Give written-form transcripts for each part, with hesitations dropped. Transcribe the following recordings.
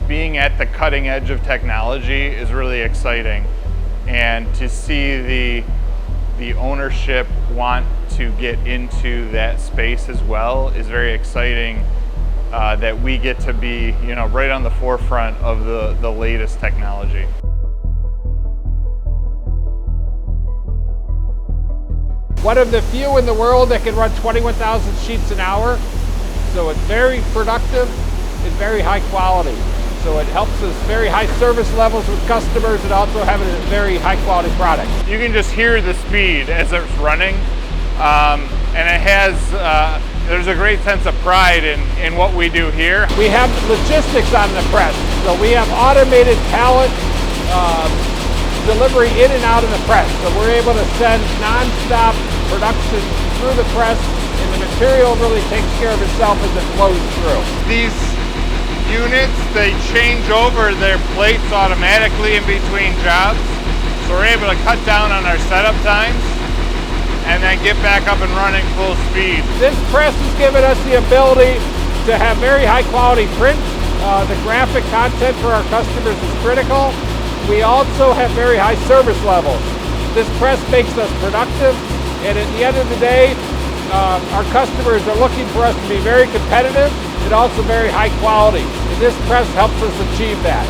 being at the cutting edge of technology is really exciting. And to see the ownership want to get into that space as well is very exciting, that we get to be, right on the forefront of the latest technology. One of the few in the world that can run 21,000 sheets an hour. So it's very productive and very high quality. So it helps us very high service levels with customers and also having a very high quality product. You can just hear the speed as it's running, and it has, there's a great sense of pride in what we do here. We have logistics on the press. So we have automated pallet delivery in and out of the press. So we're able to send non-stop production through the press, and the material really takes care of itself as it flows through. These units, they change over their plates automatically in between jobs. So we're able to cut down on our setup times and then get back up and running full speed. This press has given us the ability to have very high quality print. The graphic content for our customers is critical. We also have very high service levels. This press makes us productive, and at the end of the day, our customers are looking for us to be very competitive and also very high quality. And this press helps us achieve that.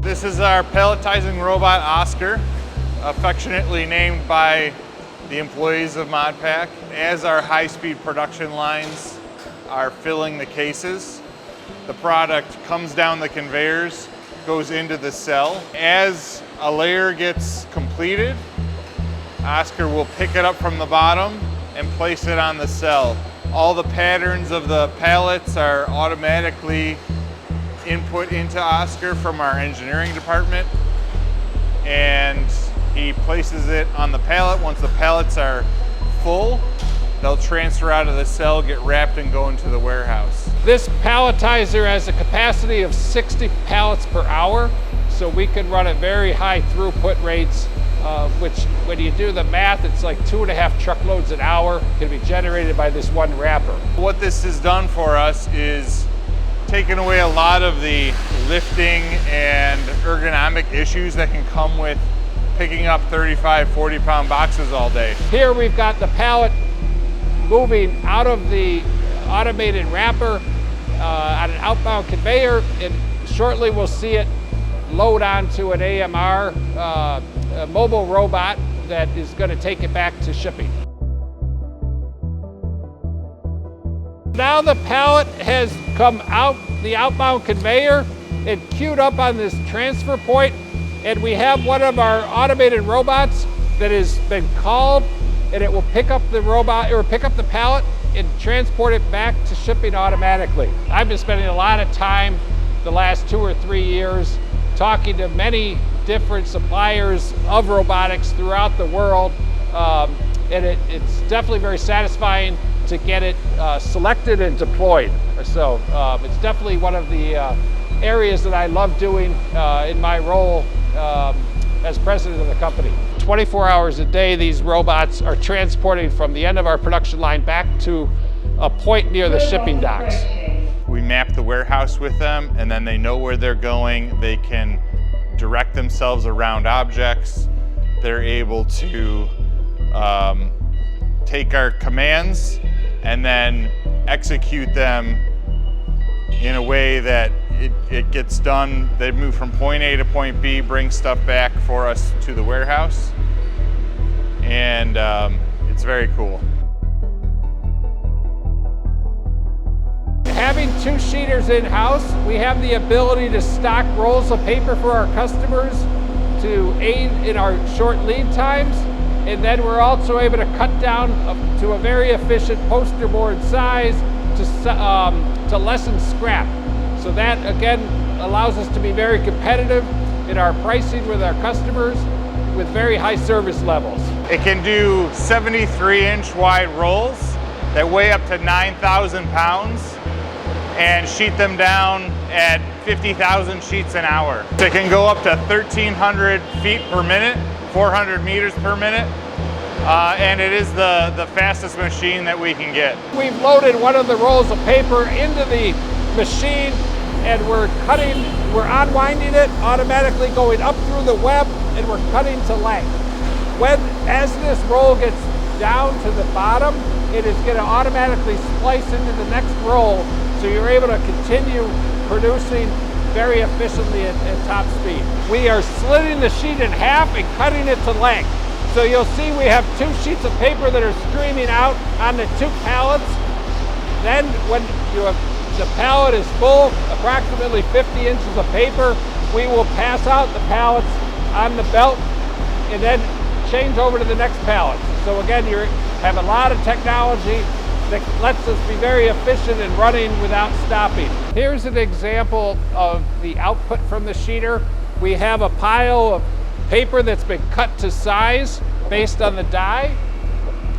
This is our palletizing robot, Oscar, affectionately named by the employees of MOD-PAC. As our high-speed production lines are filling the cases, the product comes down the conveyors, goes into the cell. As a layer gets completed, Oscar will pick it up from the bottom and place it on the cell. All the patterns of the pallets are automatically input into Oscar from our engineering department, and he places it on the pallet. Once the pallets are full, they'll transfer out of the cell, get wrapped, and go into the warehouse. This palletizer has a capacity of 60 pallets per hour, so we can run at very high throughput rates, which when you do the math, it's like 2.5 truckloads an hour can be generated by this one wrapper. What this has done for us is taken away a lot of the lifting and ergonomic issues that can come with picking up 35, 40-pound boxes all day. Here we've got the pallet moving out of the automated wrapper on an outbound conveyor, and shortly we'll see it load onto an AMR, a mobile robot that is going to take it back to shipping. Now the pallet has come out the outbound conveyor and queued up on this transfer point, and we have one of our automated robots that has been called, and it will pick up the robot or pick up the pallet and transport it back to shipping automatically. I've been spending a lot of time the last 2 or 3 years talking to many different suppliers of robotics throughout the world, and it's definitely very satisfying to get it selected and deployed. So it's definitely one of the areas that I love doing in my role as president of the company. 24 hours a day, these robots are transporting from the end of our production line back to a point near the shipping docks. We map the warehouse with them, and then they know where they're going. They can direct themselves around objects. They're able to take our commands and then execute them in a way that it gets done. They move from point A to point B, bring stuff back for us to the warehouse, and it's very cool. Having 2 sheeters in-house, we have the ability to stock rolls of paper for our customers to aid in our short lead times, and then we're also able to cut down to a very efficient poster board size to lessen scrap. So that again allows us to be very competitive in our pricing with our customers with very high service levels. It can do 73-inch wide rolls that weigh up to 9,000 pounds and sheet them down at 50,000 sheets an hour. It can go up to 1,300 feet per minute, 400 meters per minute, and it is the fastest machine that we can get. We've loaded one of the rolls of paper into the machine, and we're unwinding it, automatically going up through the web, and we're cutting to length. As this roll gets down to the bottom, it is going to automatically splice into the next roll, so you're able to continue producing very efficiently at top speed. We are slitting the sheet in half and cutting it to length. So you'll see we have 2 sheets of paper that are streaming out on the 2 pallets. Then when the pallet is full, approximately 50 inches of paper, we will pass out the pallets on the belt and then change over to the next pallet. So again, you have a lot of technology that lets us be very efficient in running without stopping. Here's an example of the output from the sheeter. We have a pile of paper that's been cut to size based on the die,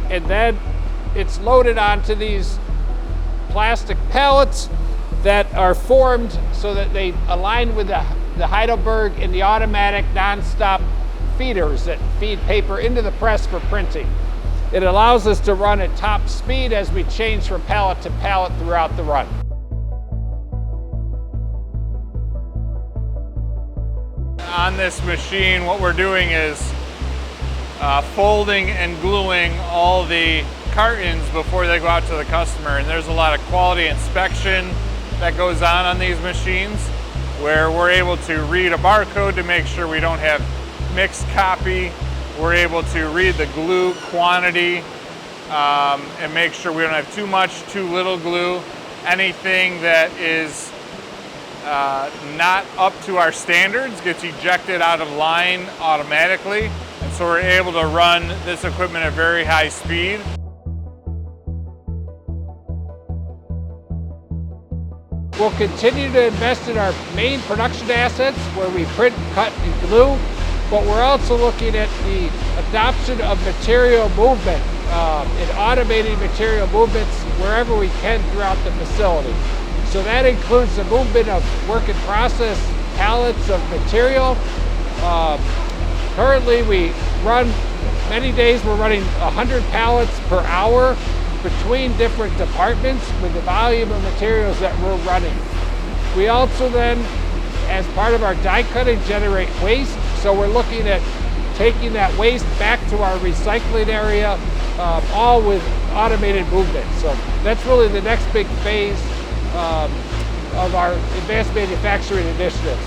and then it's loaded onto these plastic pallets that are formed so that they align with the Heidelberg and the automatic non-stop feeders that feed paper into the press for printing. It allows us to run at top speed as we change from pallet to pallet throughout the run. On this machine, what we're doing is folding and gluing all the cartons before they go out to the customer. And there's a lot of quality inspection that goes on these machines, where we're able to read a barcode to make sure we don't have mixed copy. We're able to read the glue quantity and make sure we don't have too much, too little glue. Anything that is not up to our standards gets ejected out of line automatically. And so we're able to run this equipment at very high speed. We'll continue to invest in our main production assets where we print, cut, and glue, but we're also looking at the adoption of material movement and automating material movements wherever we can throughout the facility. So that includes the movement of work in process pallets of material. Currently we run, many days we're running 100 pallets per hour between different departments with the volume of materials that we're running. We also then, as part of our die cutting, generate waste. So we're looking at taking that waste back to our recycling area, all with automated movement. So that's really the next big phase of our advanced manufacturing initiatives.